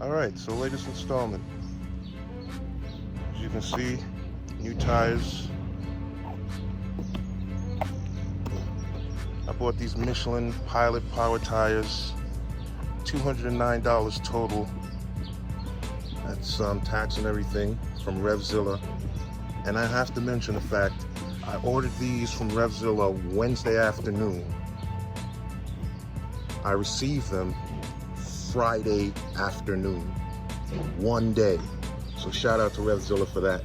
Alright, so latest installment. As you can see, new tires. I bought these Michelin Pilot Power tires, $209 total. That's tax and everything from RevZilla. And I have to mention the fact, I ordered these from RevZilla Wednesday afternoon. I received them Friday afternoon, one day. So shout out to RevZilla for that.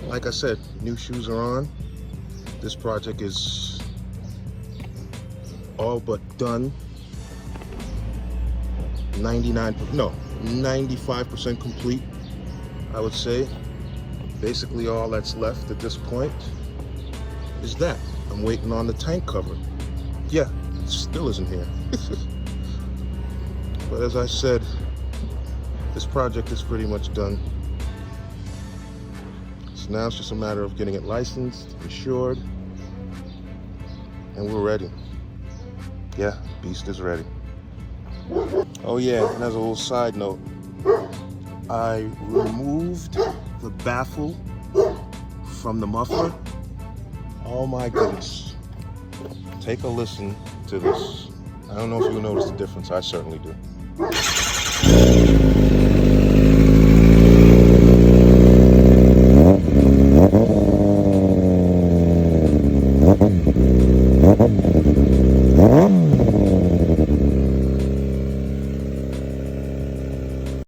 Like I said, new shoes are on. This project is all but done. 95% complete, I would say. Basically all that's left at this point is that. I'm waiting on the tank cover. Yeah, it still isn't here. But as I said, this project is pretty much done. So now it's just a matter of getting it licensed, insured, and we're ready. Yeah, beast is ready. Oh yeah, and as a little side note, I removed the baffle from the muffler. Oh my goodness. Take a listen to this. I don't know if you'll notice the difference. I certainly do.